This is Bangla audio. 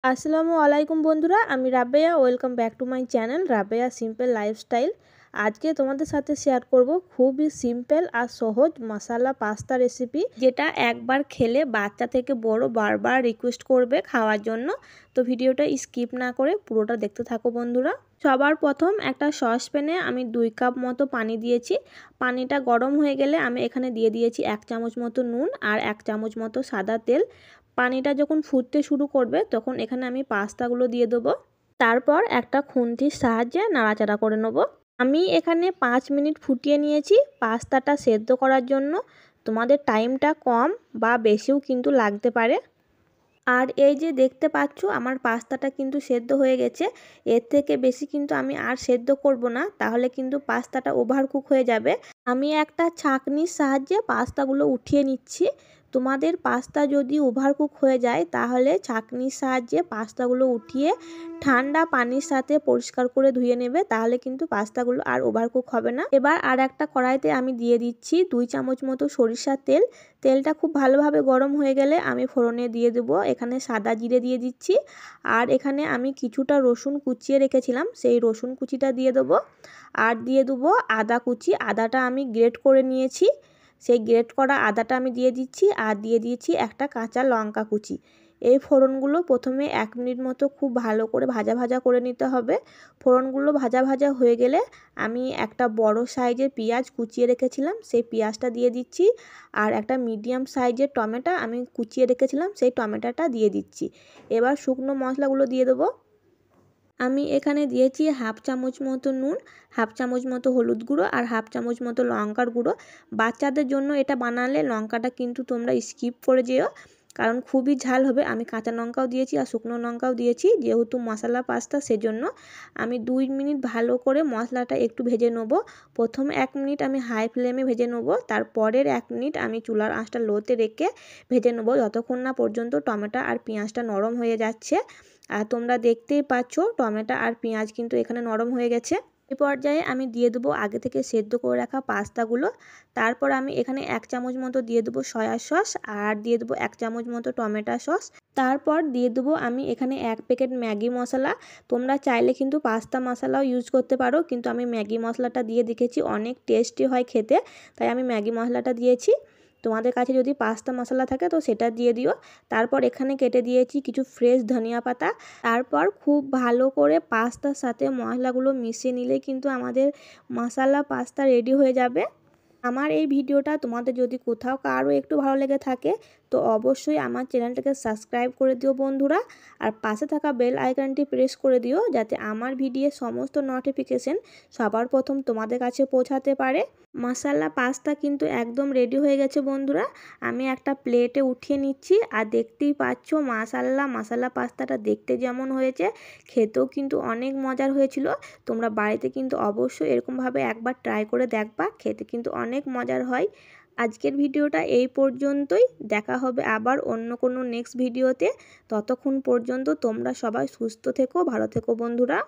আসসালামু আলাইকুম বন্ধুরা, আমি Rabeya. Welcome back to my channel Rabeya simple lifestyle. আজকে তোমাদের সাথে শেয়ার করব খুবই সিম্পল আর সহজ মশালা পাস্তা রেসিপি, যেটা একবার খেলে বাচ্চা থেকে বড় বারবার রিকোয়েস্ট করবে খাওয়ার জন্য। তো ভিডিওটা স্কিপ না করে পুরোটা দেখতে থাকো বন্ধুরা। সবার প্রথম একটা সসপ্যানে আমি 2 কাপ মতো পানি দিয়েছি। পানিটা গরম হয়ে গেলে আমি এখানে দিয়ে দিয়েছি 1 চামচ মতো নুন আর 1 চামচ মতো সাদা তেল। পানিটা যখন ফুটতে শুরু করবে তখন এখানে আমি পাস্তাগুলো দিয়ে দেবো। তারপর একটা খুন্তির সাহায্যে নাড়াচাড়া করে নেব। আমি এখানে 5 মিনিট ফুটিয়ে নিয়েছি পাস্তাটা সেদ্ধ করার জন্য। তোমাদের টাইমটা কম বা বেশিও কিন্তু লাগতে পারে। আর এই যে দেখতে পাচ্ছ আমার পাস্তাটা কিন্তু সেদ্ধ হয়ে গেছে। এর থেকে বেশি কিন্তু আমি আর সেদ্ধ করব না, তাহলে কিন্তু পাস্তাটা ওভারকুক হয়ে যাবে। আমি একটা ছাঁকনির সাহায্যে পাস্তাগুলো উঠিয়ে নিচ্ছি। তোমাদের পাস্তা যদি ওভারকুক হয়ে যায় তাহলে ছাঁকনির সাহায্যে পাস্তাগুলো উঠিয়ে ঠান্ডা পানির সাথে পরিষ্কার করে ধুয়ে নেবে, তাহলে কিন্তু পাস্তাগুলো আর ওভারকুক হবে না। এবার আর একটা কড়াইতে আমি দিয়ে দিচ্ছি 2 চামচ মতো সরিষার তেল। তেলটা খুব ভালোভাবে গরম হয়ে গেলে আমি ফোড়নে দিয়ে দেবো এখানে সাদা জিরে দিয়ে দিচ্ছি। আর এখানে আমি কিছুটা রসুন কুচিয়ে রেখেছিলাম, সেই রসুন কুচিটা দিয়ে দেবো। আর দিয়ে দেবো আদা কুচি। আদাটা আমি গ্রেট করে নিয়েছি, সেই গ্রেট করা আদাটা আমি দিয়ে দিচ্ছি। আর দিয়ে দিয়েছি একটা কাঁচা লঙ্কা কুচি। এই ফোড়নগুলো প্রথমে 1 মিনিট মতো খুব ভালো করে ভাজা ভাজা করে নিতে হবে। ফোড়নগুলো ভাজা ভাজা হয়ে গেলে আমি একটা বড় সাইজের পেঁয়াজ কুচিয়ে রেখেছিলাম, সেই পেঁয়াজটা দিয়ে দিচ্ছি। আর একটা মিডিয়াম সাইজের টমেটো আমি কুচিয়ে রেখেছিলাম, সেই টমেটোটা দিয়ে দিচ্ছি। এবার শুকনো মশলাগুলো দিয়ে দেবো। আমি এখানে দিয়েছি 1/2 চামচ মতো নুন, 1/2 চামচ মতো হলুদ গুঁড়ো আর 1/2 চামচ মতো লঙ্কার গুঁড়ো। বাচ্চাদের জন্য এটা বানালে লঙ্কাটা কিন্তু তোমরা স্কিপ করে যেও, কারণ খুবই ঝাল হবে। আমি কাঁচা লঙ্কাও দিয়েছি আর শুকনো লঙ্কাও দিয়েছি, যেহেতু মশলা পাস্তা সেজন্য। আমি 2 মিনিট ভালো করে মশলাটা একটু ভেজে নেবো। প্রথম 1 মিনিট আমি হাই ফ্লেমে ভেজে নেবো, তারপরের 1 মিনিট আমি চুলার আঁচটা লোতে রেখে ভেজে নেবো, যতক্ষণ না পর্যন্ত টমেটো আর পেঁয়াজটা নরম হয়ে যাচ্ছে। আর তোমরা দেখতেই পাচ্ছ টমেটো আর পেঁয়াজ কিন্তু এখানে নরম হয়ে গেছে। এই পর্যায়ে আমি দিয়ে দেবো আগে থেকে সেদ্ধ করে রাখা পাস্তাগুলো। তারপর আমি এখানে 1 চামচ মতো দিয়ে দেবো সয়া সস আর দিয়ে দেবো 1 চামচ মতো টমেটো সস। তারপর দিয়ে দেবো আমি এখানে 1 প্যাকেট ম্যাগি মশলা। তোমরা চাইলে কিন্তু পাস্তা মশলাও ইউজ করতে পারো, কিন্তু আমি ম্যাগি মশলাটা দিয়ে দেখেছি অনেক টেস্টি হয় খেতে, তাই আমি ম্যাগি মশলাটা দিয়েছি। তোমাদের কাছে যদি পাস্তা মশলা থাকে তো সেটা দিয়ে দিও। তারপর এখানে কেটে দিয়েছি কিছু ফ্রেশ ধনিয়া পাতা। তারপর খুব ভালো করে পাস্তার সাথে মশলাগুলো মিশিয়ে নিলে কিন্তু আমাদের মশলা পাস্তা রেডি হয়ে যাবে। আমার এই ভিডিওটা তোমাদের যদি কোথাও কারো একটু ভালো লেগে থাকে তো অবশ্যই আমার চ্যানেলটাকে সাবস্ক্রাইব করে দিও বন্ধুরা। আর পাশে থাকা বেল আইকনটি প্রেস করে দিও, যাতে আমার ভিডিওর সমস্ত নোটিফিকেশন সবার প্রথম তোমাদের কাছে পৌঁছাতে পারে। মশলা পাস্তা কিন্তু একদম রেডি হয়ে গেছে বন্ধুরা। আমি একটা প্লেটে উঠিয়ে নিচ্ছি। আর দেখতেই পাচ্ছ মশলা পাস্তাটা দেখতে যেমন হয়েছে, খেতেও কিন্তু অনেক মজার হয়েছিল। তোমরা বাড়িতে কিন্তু অবশ্যই এরকমভাবে একবার ট্রাই করে দেখবা, খেতে কিন্তু অনেক মজার হয়। আজকের ভিডিওটা এই পর্যন্তই। দেখা হবে আবার অন্য কোনো নেক্সট ভিডিওতে। ততক্ষণ পর্যন্ত তোমরা সবাই সুস্থ থেকো, ভালো থেকো বন্ধুরা।